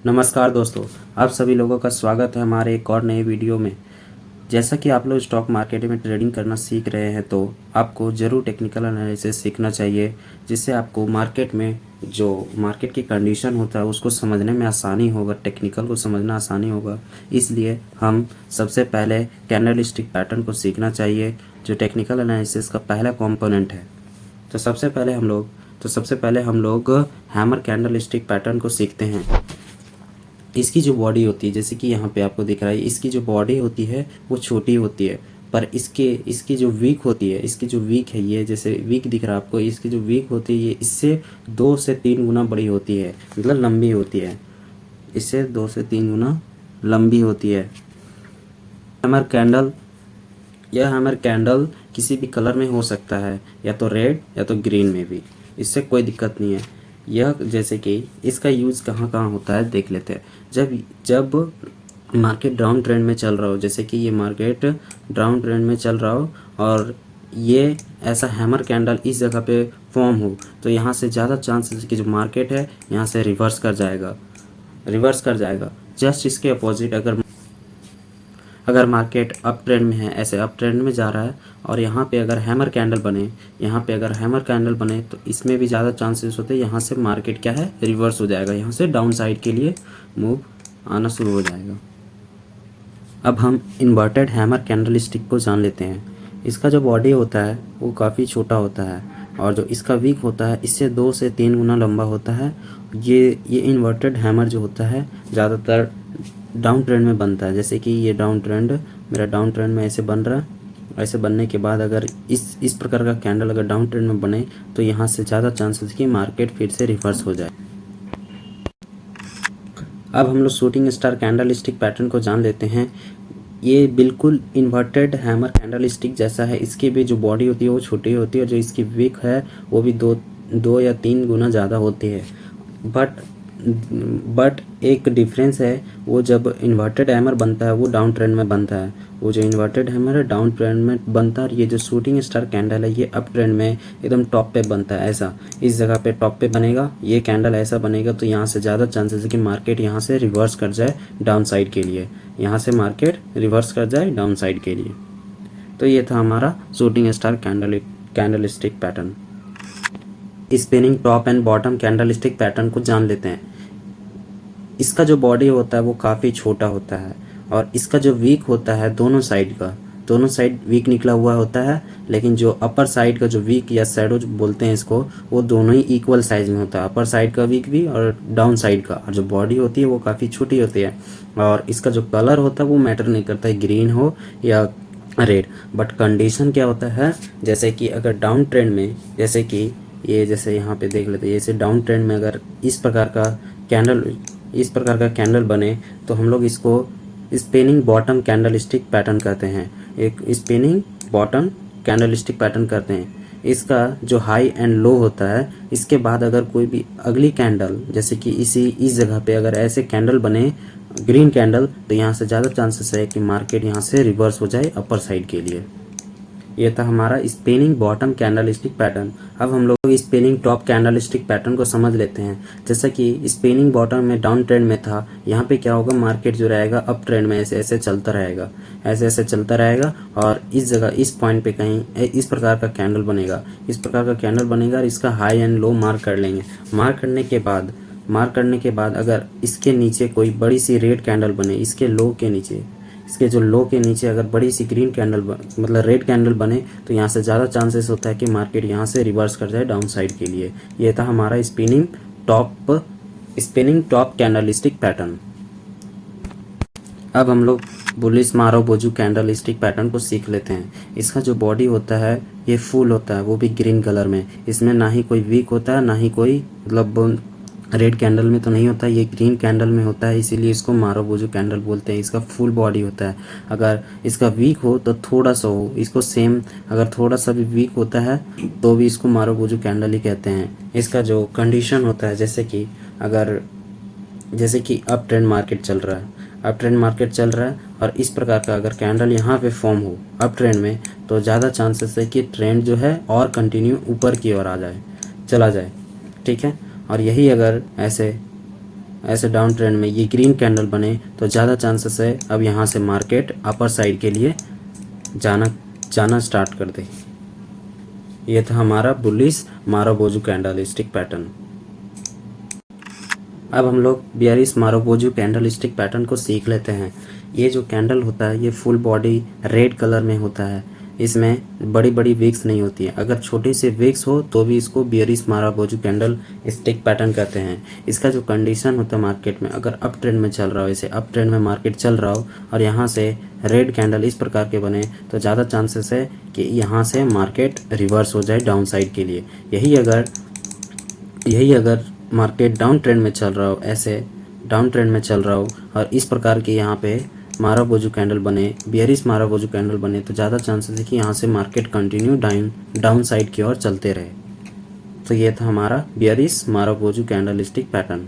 नमस्कार दोस्तों, आप सभी लोगों का स्वागत है हमारे एक और नए वीडियो में। जैसा कि आप लोग स्टॉक मार्केट में ट्रेडिंग करना सीख रहे हैं तो आपको ज़रूर टेक्निकल एनालिसिस सीखना चाहिए, जिससे आपको मार्केट में जो मार्केट की कंडीशन होता है उसको समझने में आसानी होगा, टेक्निकल को समझना आसानी होगा। इसलिए हम सबसे पहले कैंडलस्टिक पैटर्न को सीखना चाहिए, जो टेक्निकल एनालिसिस का पहला कॉम्पोनेंट है। तो सबसे पहले हम लोग हैमर कैंडलस्टिक पैटर्न को सीखते हैं। इसकी जो बॉडी होती है, जैसे कि यहाँ पे आपको दिख रहा है, इसकी जो बॉडी होती है वो छोटी होती है, पर इसकी जो वीक होती है, इसकी जो वीक है, ये जैसे वीक दिख रहा है आपको, इसकी जो वीक होती है ये इससे 2 से 3 गुना बड़ी होती है, मतलब लंबी होती है, इससे 2 से 3 गुना लंबी होती है। हैमर कैंडल, यह हैमर कैंडल किसी भी कलर में हो सकता है, या तो रेड या तो ग्रीन में भी, इससे कोई दिक्कत नहीं है। यह जैसे कि इसका यूज़ कहाँ कहाँ होता है देख लेते हैं। जब मार्केट डाउन ट्रेंड में चल रहा हो, जैसे कि ये मार्केट डाउन ट्रेंड में चल रहा हो और ये ऐसा हैमर कैंडल इस जगह पे फॉर्म हो, तो यहाँ से ज़्यादा चांसेस कि जो मार्केट है यहाँ से रिवर्स कर जाएगा। जस्ट इसके अपोजिट अगर मार्केट अप ट्रेंड में है, ऐसे अप ट्रेंड में जा रहा है, और यहाँ पे अगर हैमर कैंडल बने तो इसमें भी ज़्यादा चांसेस होते हैं यहाँ से मार्केट क्या है, रिवर्स हो जाएगा, यहाँ से डाउन साइड के लिए मूव आना शुरू हो जाएगा। अब हम इन्वर्टेड हैमर कैंडलस्टिक को जान लेते हैं। इसका जो बॉडी होता है वो काफ़ी छोटा होता है, और जो इसका वीक होता है इससे 2 से 3 गुना लंबा होता है। ये इन्वर्टेड हैमर जो होता है ज़्यादातर डाउन ट्रेंड में बनता है। जैसे कि ये मेरा डाउन ट्रेंड में ऐसे बन रहा है। ऐसे बनने के बाद अगर इस प्रकार का कैंडल अगर डाउन ट्रेंड में बने तो यहाँ से ज़्यादा चांसेस कि मार्केट फिर से रिवर्स हो जाए। अब हम लोग शूटिंग स्टार कैंडलस्टिक पैटर्न को जान लेते हैं। ये बिल्कुल इन्वर्टेड हैमर कैंडलस्टिक जैसा है। इसकी भी जो बॉडी होती है वो छोटी होती है, और जो इसकी विक है वो भी दो या 3 गुना ज़्यादा होती है। बट एक डिफरेंस है, वो जब इन्वर्टेड हैमर बनता है वो डाउन ट्रेंड में बनता है। वो जो इन्वर्टेड हैमर है डाउन ट्रेंड में बनता है, और ये जो शूटिंग स्टार कैंडल है ये अप ट्रेंड में एकदम टॉप पे बनता है। ऐसा इस जगह पे टॉप पे बनेगा, ये कैंडल ऐसा बनेगा, तो यहाँ से ज़्यादा चांसेस है कि मार्केट यहाँ से रिवर्स कर जाए डाउन साइड के लिए, तो ये था हमारा shooting star candlestick pattern. Spinning top and bottom candlestick pattern को जान लेते हैं। इसका जो बॉडी होता है वो काफ़ी छोटा होता है, और इसका जो वीक होता है दोनों साइड वीक निकला हुआ होता है, लेकिन जो अपर साइड का जो वीक या शैडो जो बोलते हैं इसको, वो दोनों ही इक्वल साइज में होता है, अपर साइड का वीक भी और डाउन साइड का। और जो बॉडी होती है वो काफ़ी छोटी होती है, और इसका जो कलर होता है वो मैटर नहीं करता है, ग्रीन हो या रेड। बट कंडीशन क्या होता है, जैसे कि अगर डाउन ट्रेंड में, जैसे यहाँ पे देख लेते हैं, जैसे डाउन ट्रेंड में अगर इस प्रकार का कैंडल बने तो हम लोग इसको स्पिनिंग बॉटम कैंडलस्टिक पैटर्न कहते हैं। एक स्पिनिंग बॉटम कैंडलस्टिक पैटर्न करते हैं। इसका जो हाई एंड लो होता है, इसके बाद अगर कोई भी अगली कैंडल, जैसे कि इस जगह पे अगर ऐसे कैंडल बने ग्रीन कैंडल, तो यहाँ से ज़्यादा चांसेस है कि मार्केट यहाँ से रिवर्स हो जाए अपर साइड के लिए। ये था हमारा स्पिनिंग बॉटम कैंडलस्टिक पैटर्न। अब हम लोग स्पिनिंग टॉप कैंडलस्टिक पैटर्न को समझ लेते हैं। जैसा कि स्पिनिंग बॉटम में डाउन ट्रेंड में था, यहाँ पे क्या होगा, मार्केट जो रहेगा अप ट्रेंड में ऐसे ऐसे चलता रहेगा, और इस जगह इस पॉइंट पे कहीं इस प्रकार का कैंडल बनेगा, और इसका हाई एंड लो मार्क कर लेंगे। मार्क करने के बाद अगर इसके नीचे कोई बड़ी सी रेड कैंडल बने, इसके जो लो के नीचे अगर बड़ी सी ग्रीन कैंडल मतलब रेड कैंडल बने, तो यहाँ से ज़्यादा चांसेस होता है कि मार्केट यहाँ से रिवर्स कर जाए डाउन साइड के लिए। ये था हमारा स्पिनिंग टॉप कैंडलस्टिक पैटर्न। अब हम लोग बुलिश मारुबोजू कैंडलस्टिक पैटर्न को सीख लेते हैं। इसका जो बॉडी होता है ये फुल होता है, वो भी ग्रीन कलर में। इसमें ना ही कोई वीक होता है, ना ही कोई मतलब रेड कैंडल में तो नहीं होता है, ये ग्रीन कैंडल में होता है, इसीलिए इसको मारुबोजू कैंडल बोलते हैं। इसका फुल बॉडी होता है। अगर इसका वीक हो तो थोड़ा सा हो, इसको सेम अगर थोड़ा सा भी वीक होता है तो भी इसको मारुबोजू कैंडल ही कहते हैं। इसका जो कंडीशन होता है, जैसे कि अप ट्रेंड मार्केट चल रहा है, और इस प्रकार का अगर कैंडल यहाँ पे फॉर्म हो अप ट्रेंड में, तो ज़्यादा चांसेस है कि ट्रेंड जो है और कंटिन्यू ऊपर की ओर चला जाए। ठीक है, और यही अगर ऐसे ऐसे डाउन ट्रेंड में ये ग्रीन कैंडल बने तो ज़्यादा चांसेस है अब यहाँ से मार्केट अपर साइड के लिए जाना स्टार्ट कर दे। ये था हमारा बुलिश मारुबोजू कैंडलस्टिक पैटर्न। अब हम लोग बियरिश मारुबोजू कैंडलस्टिक पैटर्न को सीख लेते हैं। ये जो कैंडल होता है ये फुल बॉडी रेड कलर में होता है, इसमें बड़ी बड़ी विक्स नहीं होती है। अगर छोटी सी विक्स हो तो भी इसको bearish marubozu candle stick pattern कहते हैं। इसका जो कंडीशन होता है मार्केट में, अगर अप ट्रेंड में चल रहा हो, इसे अप ट्रेंड में मार्केट चल रहा हो और यहाँ से रेड कैंडल इस प्रकार के बने तो ज़्यादा चांसेस है कि यहाँ से मार्केट रिवर्स हो जाए डाउन साइड के लिए। यही अगर मार्केट डाउन ट्रेंड में चल रहा हो, ऐसे डाउन ट्रेंड में चल रहा हो और इस प्रकार के यहाँ पे मारुबोजू कैंडल बने, बियरिश मारुबोजू कैंडल बने तो ज़्यादा चांसेस है कि यहाँ से मार्केट कंटिन्यू डाउन साइड की ओर चलते रहे। तो ये था हमारा बियरिश मारुबोजू कैंडलस्टिक पैटर्न।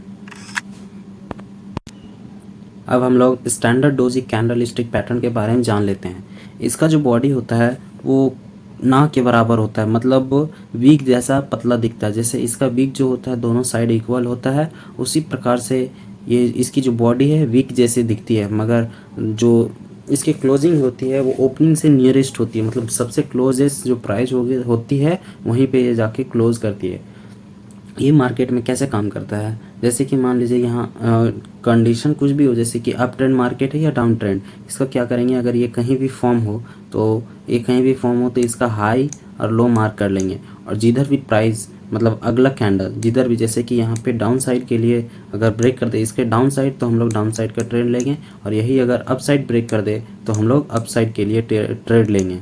अब हम लोग स्टैंडर्ड डोजी कैंडलस्टिक पैटर्न के बारे में जान लेते हैं। इसका जो बॉडी होता है वो ना के बराबर होता है, मतलब वीक जैसा पतला दिखता है। जैसे इसका वीक जो होता है दोनों साइड इक्वल होता है, उसी प्रकार से ये इसकी जो बॉडी है वीक जैसे दिखती है, मगर जो इसकी क्लोजिंग होती है वो ओपनिंग से नियरेस्ट होती है, मतलब सबसे क्लोजेस्ट जो प्राइस होती है वहीं पे ये जाके क्लोज करती है। ये मार्केट में कैसे काम करता है, जैसे कि मान लीजिए यहाँ कंडीशन कुछ भी हो, जैसे कि अप ट्रेंड मार्केट है या डाउन ट्रेंड, इसका क्या करेंगे, अगर ये कहीं भी फॉर्म हो तो इसका हाई और लो मार्क कर लेंगे। और जिधर भी प्राइस मतलब अगला कैंडल जिधर भी, जैसे कि यहाँ पे डाउन साइड के लिए अगर ब्रेक कर दे इसके डाउन साइड तो हम लोग डाउन साइड का ट्रेड लेंगे, और यही अगर अप साइड ब्रेक कर दे तो हम लोग अप साइड के लिए ट्रेड लेंगे।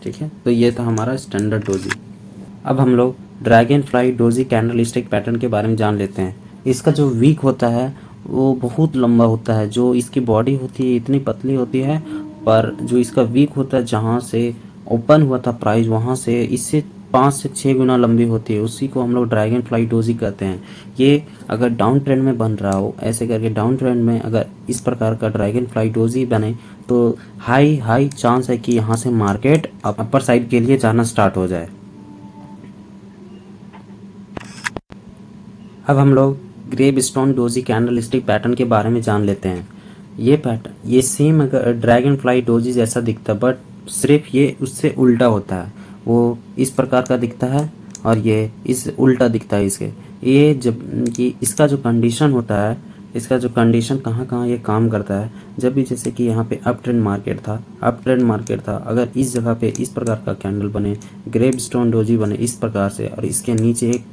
ठीक है, तो ये था हमारा स्टैंडर्ड डोजी। अब हम लोग dragon fly doji candlestick pattern के बारे में जान लेते हैं। इसका जो वीक होता है वो बहुत लंबा होता है, जो इसकी बॉडी होती है इतनी पतली होती है, पर जो इसका वीक होता है जहाँ से ओपन हुआ था प्राइस वहाँ से इससे 5 से 6 गुना लंबी होती है, उसी को हम लोग ड्रैगन फ्लाई डोजी कहते हैं। ये अगर डाउन ट्रेंड में बन रहा हो, ऐसे करके डाउन ट्रेंड में अगर इस प्रकार का ड्रैगन फ्लाई डोजी बने तो हाई चांस है कि यहाँ से मार्केट अपर साइड के लिए जाना स्टार्ट हो जाए। अब हम लोग ग्रेवस्टोन डोजी कैंडलस्टिक पैटर्न के बारे में जान लेते हैं। ये पैटर्न ये सेम अगर ड्रैगन फ्लाई डोजी जैसा दिखता है, बट सिर्फ ये उससे उल्टा होता है। वो इस प्रकार का दिखता है और ये इस उल्टा दिखता है इसके। ये जब कि इसका जो कंडीशन होता है, इसका जो कंडीशन कहाँ ये काम करता है, जब भी जैसे कि यहाँ पे अप ट्रेंड मार्केट था, अगर इस जगह पे इस प्रकार का कैंडल बने, ग्रेवस्टोन डोजी बने इस प्रकार से, और इसके नीचे एक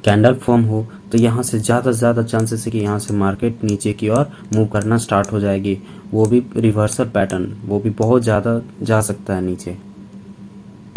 कैंडल फॉर्म हो, तो यहाँ से ज़्यादा चांसेस है कि यहाँ से मार्केट नीचे की ओर मूव करना स्टार्ट हो जाएगी। वो भी रिवर्सल पैटर्न, वो भी बहुत ज़्यादा जा सकता है नीचे।